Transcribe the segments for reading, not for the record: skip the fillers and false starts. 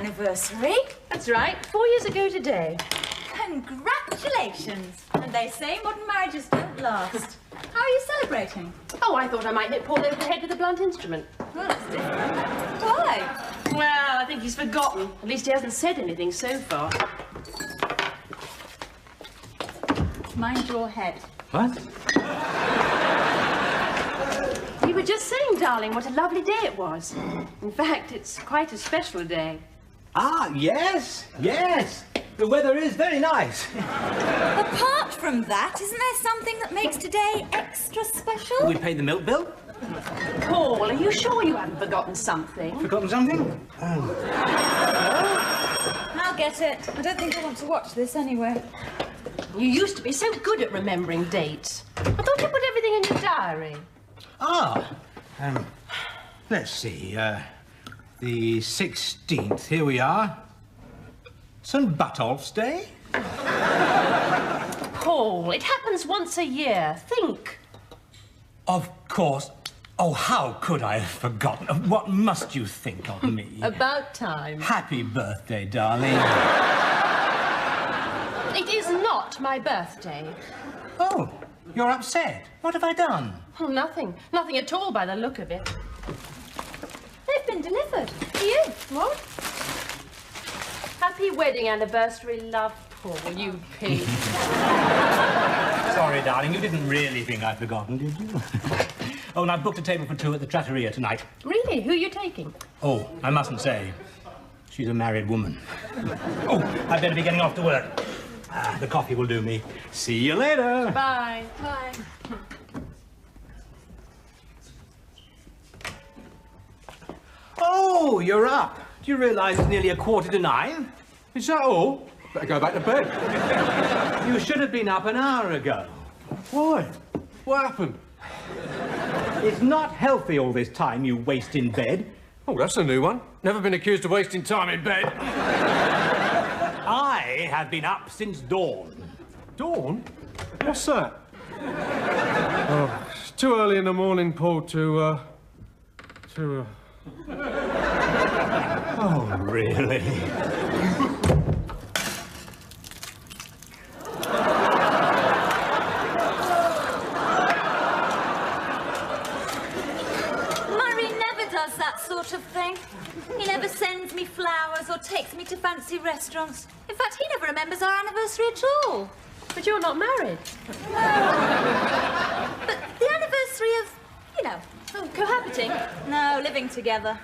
anniversary. That's right, 4 years ago today. Congratulations. And they say modern marriages don't last. How are you celebrating? Oh, I thought I might hit Paul over the head with a blunt instrument. Well, that's different. Why? Well, I think he's forgotten. At least he hasn't said anything so far. Mind your head. What? You were just saying, darling, what a lovely day it was. In fact, it's quite a special day. Ah, yes, yes. The weather is very nice. Apart from that, isn't there something that makes today extra special? We paid the milk bill. Paul, are you sure you haven't forgotten something? Forgotten something? Oh. I'll get it. I don't think I want to watch this anyway. You used to be so good at remembering dates. I thought you put everything in your diary. Ah, let's see, the 16th, here we are. St. Butolph's Day? Paul, it happens once a year. Think. Of course. Oh, how could I have forgotten? What must you think of me? About time. Happy birthday, darling. It is not my birthday. Oh, you're upset. What have I done? Oh, nothing. Nothing at all by the look of it. They've been delivered. To you. What? Happy wedding anniversary, love, Paul, you pig. Sorry, darling, you didn't really think I'd forgotten, did you? Oh, and I've booked a table for two at the Trattoria tonight. Really? Who are you taking? Oh, I mustn't say. She's a married woman. Oh, I'd better be getting off to work. Ah, the coffee will do me. See you later. Bye. Bye. Oh, you're up. Do you realise it's nearly 9:15? Is that all? Better go back to bed. You should have been up an hour ago. Why? What happened? It's not healthy all this time you waste in bed. Oh, that's a new one. Never been accused of wasting time in bed. I have been up since dawn. Dawn? What's that? Oh, it's too early in the morning, Paul, to... Oh, really? Murray never does that sort of thing. He never sends me flowers or takes me to fancy restaurants. In fact, he never remembers our anniversary at all. But you're not married. But the anniversary of, you know... Oh, cohabiting? No, living together.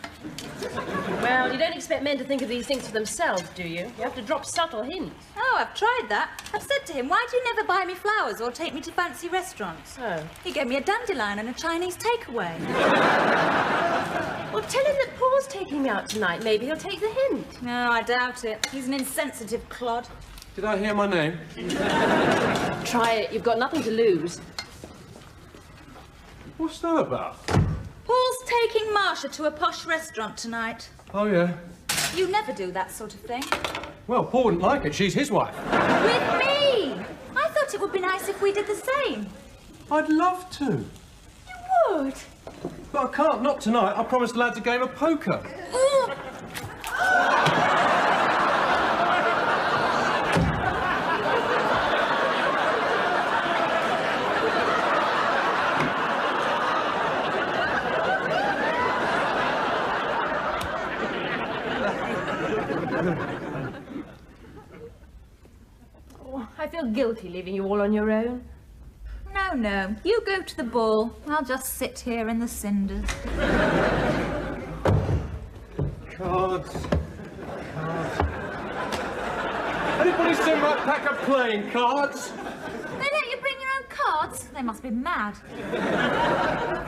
Well, you don't expect men to think of these things for themselves, do you? You have to drop subtle hints. Oh, I've tried that. I've said to him, why do you never buy me flowers or take me to fancy restaurants? Oh. He gave me a dandelion and a Chinese takeaway. Well, tell him that Paul's taking me out tonight. Maybe he'll take the hint. No, I doubt it. He's an insensitive clod. Did I hear my name? Try it. You've got nothing to lose. What's that about? Paul's taking Marcia to a posh restaurant tonight. Oh, yeah. You never do that sort of thing. Well, Paul wouldn't like it. She's his wife. With me! I thought it would be nice if we did the same. I'd love to. You would? But I can't. Not tonight. I promised the lads a game of poker. Ooh. Oh, I feel guilty leaving you all on your own. No, no. You go to the ball. I'll just sit here in the cinders. Cards. Anybody seen my pack of playing cards? They let you bring your own cards? They must be mad.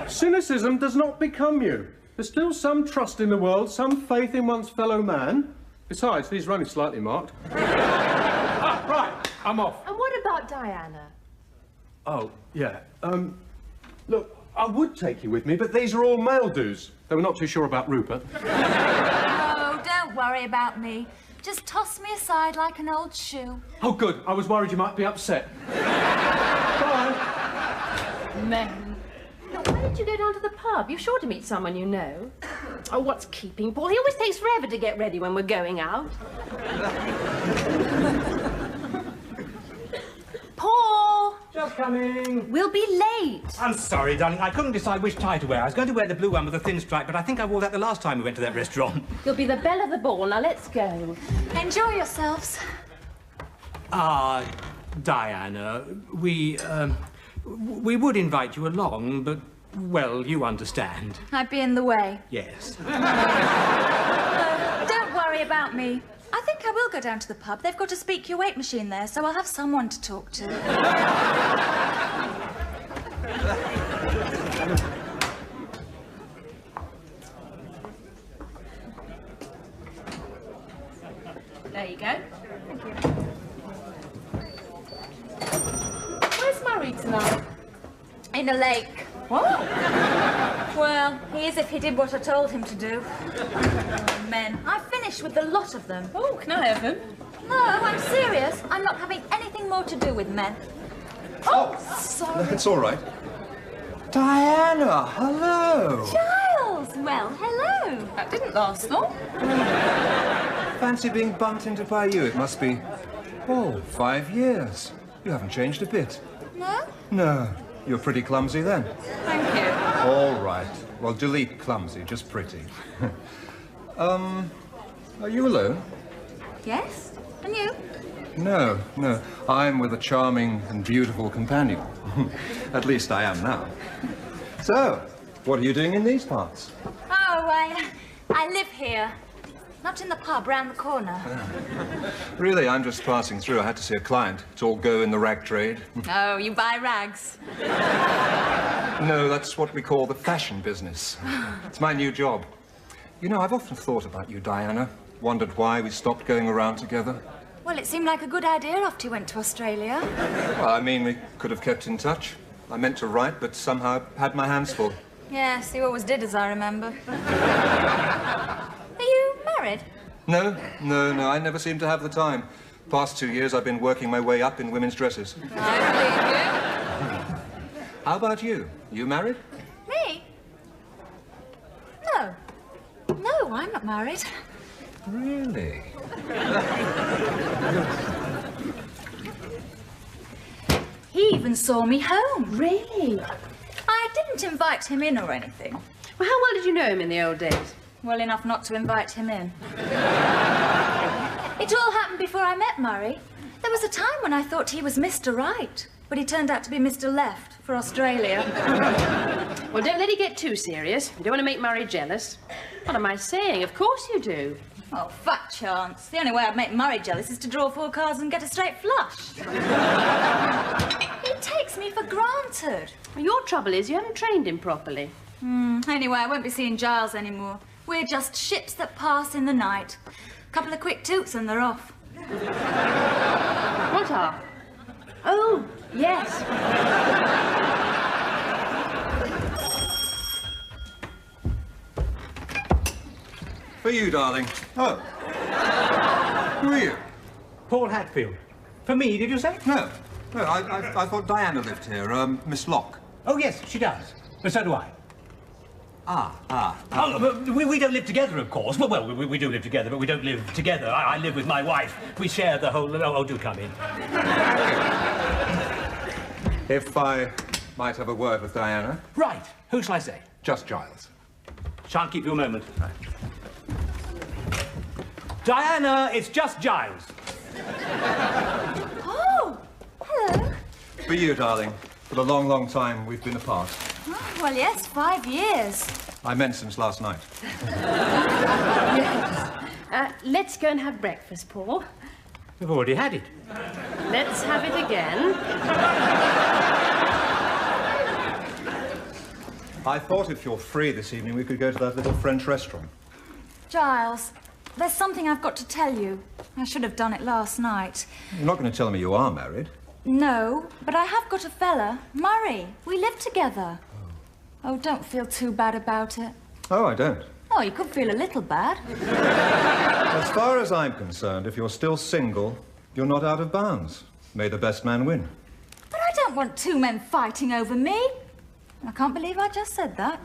Cynicism does not become you. There's still some trust in the world, some faith in one's fellow man. Besides, these are only slightly marked. Right, I'm off. And what about Diana? Oh, yeah. Look, I would take you with me, but these are all male dues. They were not too sure about Rupert. Oh, don't worry about me. Just toss me aside like an old shoe. Oh, good. I was worried you might be upset. Bye. Men. Now, why did you go down to the pub? You're sure to meet someone you know. Oh, what's keeping Paul? He always takes forever to get ready when we're going out. Paul! Just coming. We'll be late. I'm sorry, darling. I couldn't decide which tie to wear. I was going to wear the blue one with the thin stripe, but I think I wore that the last time we went to that restaurant. You'll be the belle of the ball. Now, let's go. Enjoy yourselves. Ah, Diana, we would invite you along, but, well, you understand. I'd be in the way. Yes. Don't worry about me. I think I will go down to the pub. They've got a speak your weight machine there, so I'll have someone to talk to. There you go. Thank you. Where's Murray tonight? In a lake. What? Well, he is if he did what I told him to do. Oh, men. I finished with the lot of them. Oh, can I have him? No, I'm serious. I'm not having anything more to do with men. Oh, sorry. It's all right. Diana, hello. Giles! Well, hello. That didn't last long. Fancy being bumped into by you. It must be, 5 years. You haven't changed a bit. No? No. You're pretty clumsy then. Thank you. All right. Well, delete clumsy, just pretty. Are you alone? Yes? And you? No. I'm with a charming and beautiful companion. At least I am now. So, what are you doing in these parts? Oh, I live here. Not in the pub round the corner. Really, I'm just passing through. I had to see a client. It's all go in the rag trade. Oh, you buy rags? No, that's what we call the fashion business. It's my new job. You know, I've often thought about you, Diana. Wondered why we stopped going around together. Well, it seemed like a good idea after you went to Australia. Well, I mean, we could have kept in touch. I meant to write, but somehow had my hands full. Yes, you always did, as I remember. Are you married? No, I never seem to have the time. Past 2 years, I've been working my way up in women's dresses. I believe How about you? You married? you. Me? No. No, I'm not married. Really? He even saw me home. Really? I didn't invite him in or anything. Well, how well did you know him in the old days? Well enough not to invite him in. It all happened before I met Murray. There was a time when I thought he was Mr. Right, but he turned out to be Mr. Left for Australia. Well, don't let it get too serious. You don't want to make Murray jealous. What am I saying? Of course you do. Oh, fat chance. The only way I'd make Murray jealous is to draw 4 cards and get a straight flush. He takes me for granted. Well, your trouble is you haven't trained him properly. Anyway, I won't be seeing Giles anymore. We're just ships that pass in the night. Couple of quick toots and they're off. What are? Oh, yes. For you, darling. Oh. Who are you? Paul Hatfield. For me, did you say? No, I thought Diana lived here, Miss Locke. Oh, yes, she does. But so do I. Ah. Oh, but we don't live together, of course. Well, we do live together, but we don't live together. I live with my wife. We share the whole... Oh, do come in. If I might have a word with Diana. Right. Who shall I say? Just Giles. Shan't keep you a moment. Diana, it's just Giles. Oh, hello. For you, darling. For the long, long time we've been apart. Oh, well, yes, 5 years. I meant since last night. Let's go and have breakfast, Paul. We've already had it. Let's have it again. I thought if you're free this evening, we could go to that little French restaurant. Giles, there's something I've got to tell you. I should have done it last night. You're not going to tell me you are married. No, but I have got a fella, Murray. We live together. Oh, don't feel too bad about it. Oh, I don't. Oh, you could feel a little bad. As far as I'm concerned, if you're still single, you're not out of bounds. May the best man win. But I don't want 2 men fighting over me. I can't believe I just said that.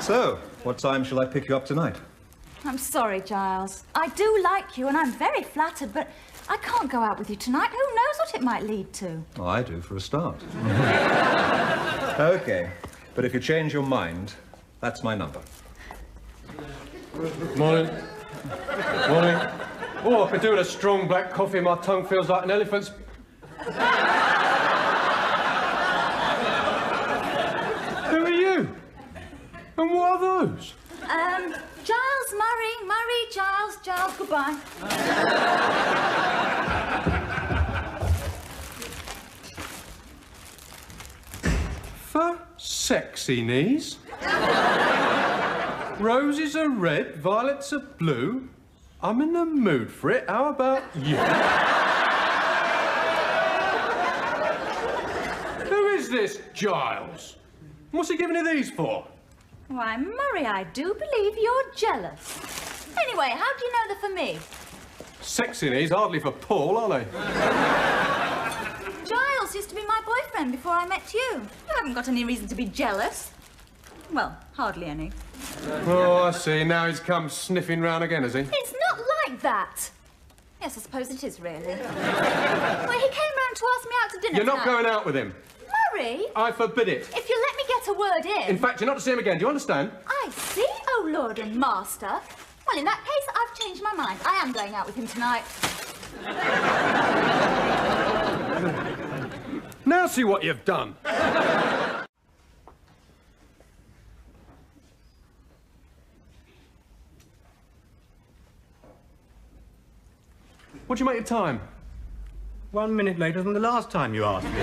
So, what time shall I pick you up tonight? I'm sorry, Giles. I do like you, and I'm very flattered, but I can't go out with you tonight. Who knows what it might lead to? Oh, I do, for a start. OK, but if you change your mind, that's my number. Morning. Morning. Oh, I could do with a strong black coffee. My tongue feels like an elephant's. Who are you? And what are those? Giles, Murray, Giles, goodbye. For sexy knees. Roses are red, violets are blue. I'm in the mood for it. How about you? Who is this Giles? What's he giving you these for? Why, Murray, I do believe you're jealous. Anyway, how do you know they're for me? Sexy knees, hardly for Paul, are they? Giles used to be my boyfriend before I met you. You haven't got any reason to be jealous. Well, hardly any. Oh, I see. Now he's come sniffing round again, has he? It's not like that. Yes, I suppose it is, really. Well, he came round to ask me out to dinner You're not tonight. going out with him. Murray! I forbid it. If you let me get a word in... In fact, you're not to see him again. Do you understand? I see, oh Lord and Master. Well, in that case, I've changed my mind. I am going out with him tonight. Now see what you've done. What do you make of time? 1 minute later than the last time you asked me.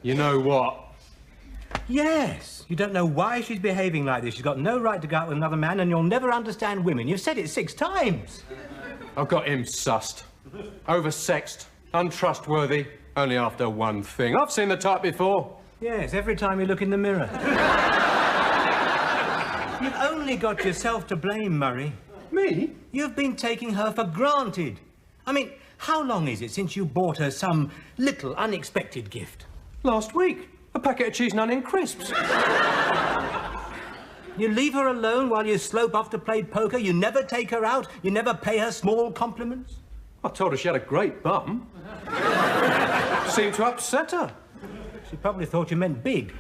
You know what? Yes. You don't know why she's behaving like this. She's got no right to go out with another man, and you'll never understand women. You've said it 6 times. I've got him sussed. Oversexed. Untrustworthy. Only after one thing. I've seen the type before. Yes, every time you look in the mirror. You've only got yourself to blame, Murray. Me? You've been taking her for granted. I mean, how long is it since you bought her some little unexpected gift? Last week. A packet of cheese and onion crisps. You leave her alone while you slope off to play poker. You never take her out. You never pay her small compliments. I told her she had a great bum. Seemed to upset her. She probably thought you meant big.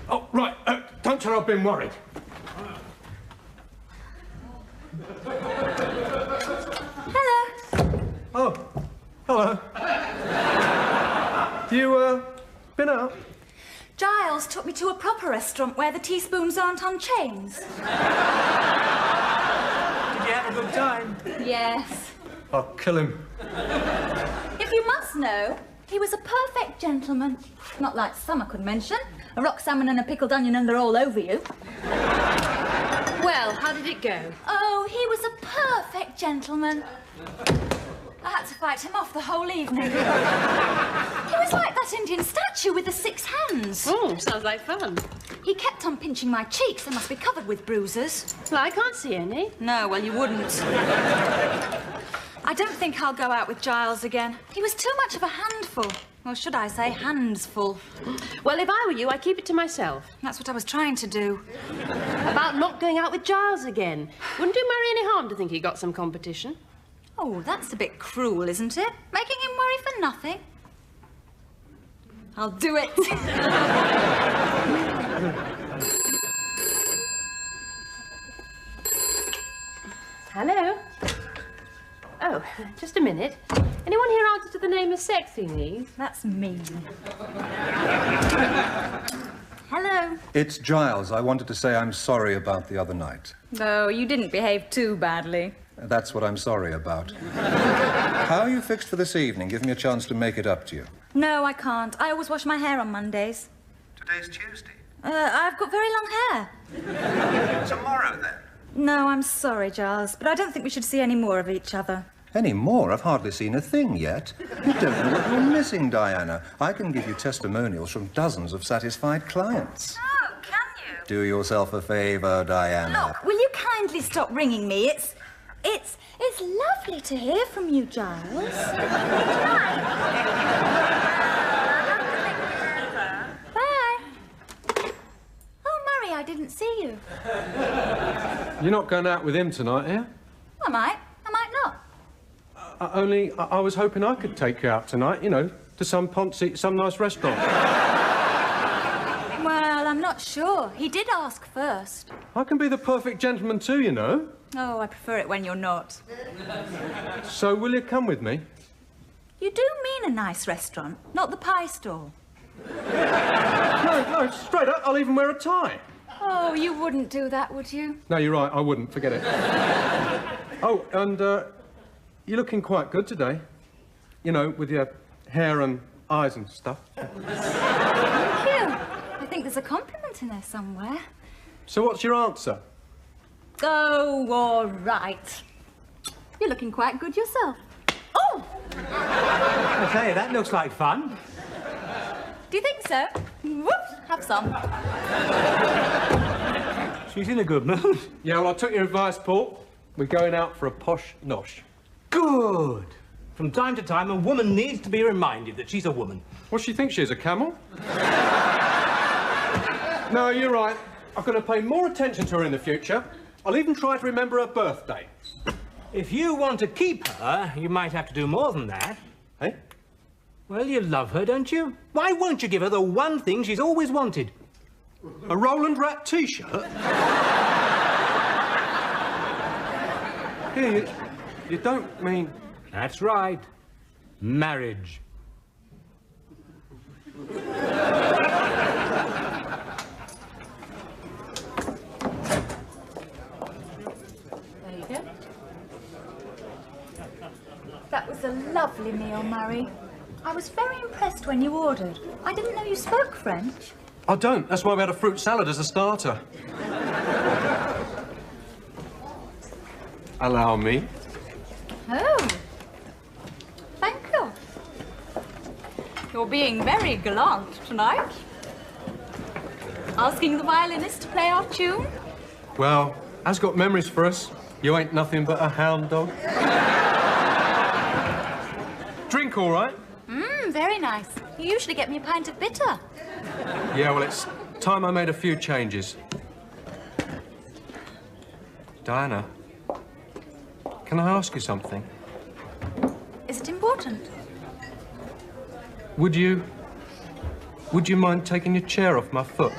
Oh, right. Don't tell her I've been worried. Hello. Oh, hello. You, been out? Giles took me to a proper restaurant where the teaspoons aren't on chains. Did you have a good time? Yes. I'll kill him. If you must know, he was a perfect gentleman. Not like some I could mention. A rock salmon and a pickled onion and they're all over you. Well, how did it go? Oh, he was a perfect gentleman. I had to fight him off the whole evening. He was like that Indian statue with the 6 hands. Oh, sounds like fun. He kept on pinching my cheeks. They must be covered with bruises. Well, I can't see any. No, well, you wouldn't. I don't think I'll go out with Giles again. He was too much of a handful. Or should I say, handsful. Well, if I were you, I'd keep it to myself. That's what I was trying to do. About not going out with Giles again. Wouldn't do Murray any harm to think he got some competition. Oh, that's a bit cruel, isn't it? Making him worry for nothing. I'll do it. Hello? Oh, just a minute. Anyone here answer to the name of Sexy Knees? That's mean. Hello. It's Giles. I wanted to say I'm sorry about the other night. No, you didn't behave too badly. That's what I'm sorry about. How are you fixed for this evening? Give me a chance to make it up to you. No, I can't. I always wash my hair on Mondays. Today's Tuesday. I've got very long hair. Tomorrow, then? No, I'm sorry, Giles, but I don't think we should see any more of each other. Any more? I've hardly seen a thing yet. You don't know what you're missing, Diana. I can give you testimonials from dozens of satisfied clients. Oh, can you? Do yourself a favour, Diana. Look, will you kindly stop ringing me? It's lovely to hear from you, Giles. you. You're not going out with him tonight, are you? I might not. I was hoping I could take you out tonight, you know, to some nice restaurant. Well, I'm not sure. He did ask first. I can be the perfect gentleman too, you know. Oh, I prefer it when you're not. So will you come with me? You do mean a nice restaurant, not the pie stall. No, straight up, I'll even wear a tie. Oh, you wouldn't do that, would you? No, you're right, I wouldn't. Forget it. Oh, and you're looking quite good today. You know, with your hair and eyes and stuff. Thank you. I think there's a compliment in there somewhere. So what's your answer? Oh, all right. You're looking quite good yourself. Oh! I say, that looks like fun. Do you think so? Whoops, have some. She's in a good mood. Yeah, well, I took your advice, Paul. We're going out for a posh nosh. Good. From time to time, a woman needs to be reminded that she's a woman. What, she thinks she is, a camel? No, you're right. I'm going to pay more attention to her in the future. I'll even try to remember her birthday. If you want to keep her, you might have to do more than that. Hey? Well, you love her, don't you? Why won't you give her the one thing she's always wanted? A Roland Rat T-shirt? Here, you don't mean... That's right. Marriage. There you go. That was a lovely meal, Murray. I was very impressed when you ordered. I didn't know you spoke French. I don't. That's why we had a fruit salad as a starter. Allow me. Oh. Thank you. You're being very gallant tonight. Asking the violinist to play our tune? Well, has got memories for us. You ain't nothing but a hound dog. Drink all right? Very nice. You usually get me a pint of bitter. Yeah, well, it's time I made a few changes. Diana, can I ask you something? Is it important? Would you mind taking your chair off my foot?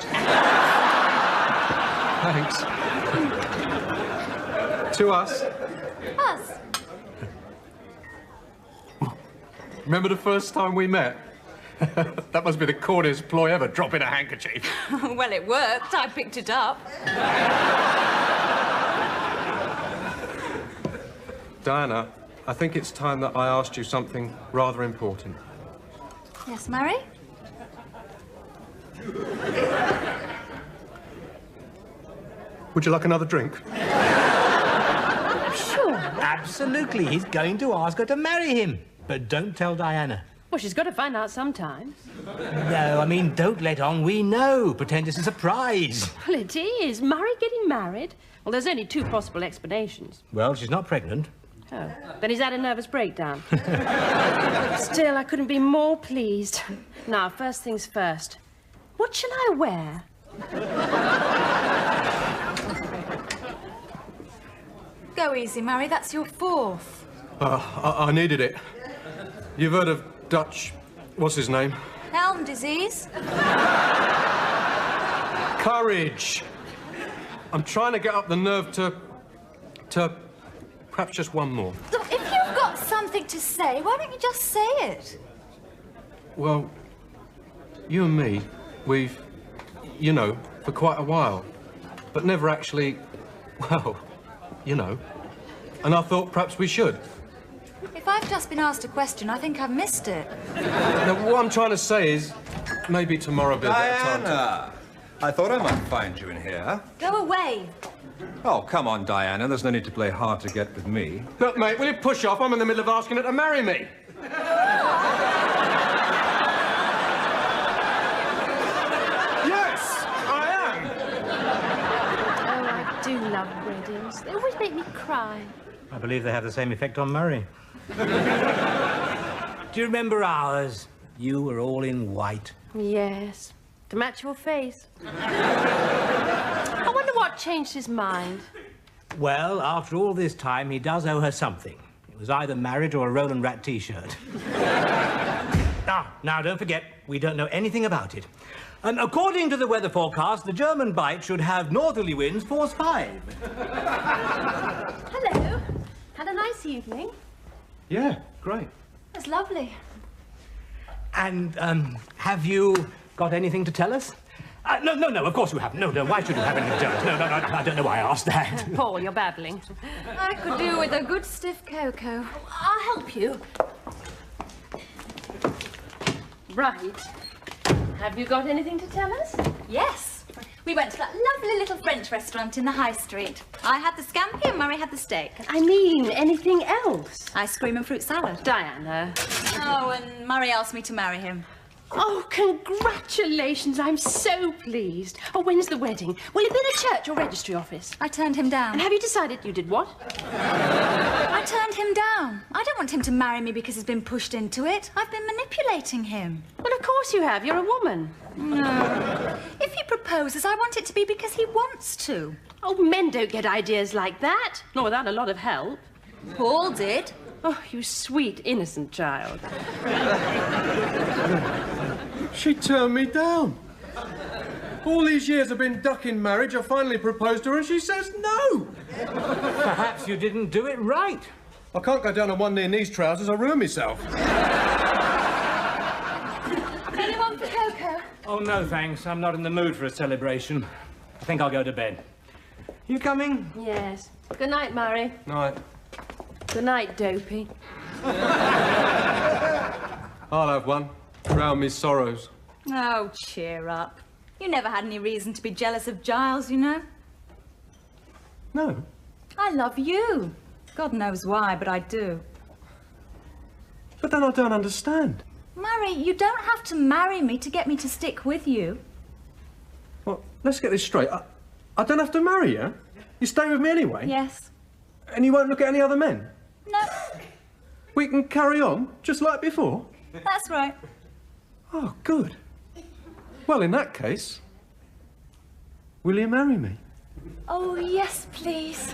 Thanks. To us. Us? Remember the first time we met? That must be the corniest ploy ever, dropping a handkerchief. Well, it worked. I picked it up. Diana, I think it's time that I asked you something rather important. Yes, Murray? Would you like another drink? Sure. Absolutely. He's going to ask her to marry him. But don't tell Diana. Well, she's got to find out sometime. No, I mean, don't let on we know. Pretend it's a surprise. Well, it is. Murray getting married? Well, there's only two possible explanations. Well, she's not pregnant. Oh, then he's had a nervous breakdown. Still, I couldn't be more pleased. Now, first things first. What shall I wear? Go easy, Murray. That's your fourth. I needed it. You've heard of Dutch... what's his name? Elm disease. Courage. I'm trying to get up the nerve to perhaps just one more. Look, if you've got something to say, why don't you just say it? Well, you and me, we've, you know, for quite a while, but never actually, well, you know. And I thought perhaps we should. If I've just been asked a question, I think I've missed it. Now, what I'm trying to say is, maybe tomorrow will be a better time to... Diana! I thought I might find you in here. Go away. Oh, come on, Diana. There's no need to play hard to get with me. Look, mate, will you push off? I'm in the middle of asking her to marry me. Yes, I am. Oh, I do love weddings. They always make me cry. I believe they have the same effect on Murray. Do you remember ours? You were all in white. Yes, to match your face. I wonder what What changed his mind? Well, after all this time, he does owe her something. It was either marriage or a Roland Rat T-shirt. Now, don't forget, we don't know anything about it. According to the weather forecast, the German Bight should have northerly winds force 5. Hello. Had a nice evening. Yeah, great. That's lovely. And, have you got anything to tell us? No, of course you haven't. No, why should you have anything to tell us? No, I don't know why I asked that. Paul, you're babbling. I could do with a good stiff cocoa. I'll help you. Right. Have you got anything to tell us? Yes. We went to that lovely little French restaurant in the high street. I had the scampi and Murray had the steak. I mean, anything else? Ice cream and fruit salad. Diana. Oh, and Murray asked me to marry him. Oh, congratulations. I'm so pleased. Oh, when's the wedding? Will it be in a church or registry office? I turned him down. And have you decided you did what? I turned him down. I don't want him to marry me because he's been pushed into it. I've been manipulating him. Well, of course you have. You're a woman. No. If he proposes, I want it to be because he wants to. Oh, men don't get ideas like that. Not without a lot of help. Paul did. Oh, you sweet, innocent child. She turned me down. All these years I've been ducking marriage. I finally proposed to her and she says no. Perhaps you didn't do it right. I can't go down on one knee in these trousers. I'll ruin myself. Anyone for cocoa? Oh, no, thanks. I'm not in the mood for a celebration. I think I'll go to bed. You coming? Yes. Good night, Murray. Night. Good night, Dopey. I'll have one. Drown me sorrows. Oh, cheer up. You never had any reason to be jealous of Giles, you know. No. I love you. God knows why, but I do. But then I don't understand. Murray, you don't have to marry me to get me to stick with you. Well, let's get this straight. I don't have to marry you. You stay with me anyway? Yes. And you won't look at any other men? No. We can carry on, just like before? That's right. Oh, good. Well, in that case, will you marry me? Oh, yes, please.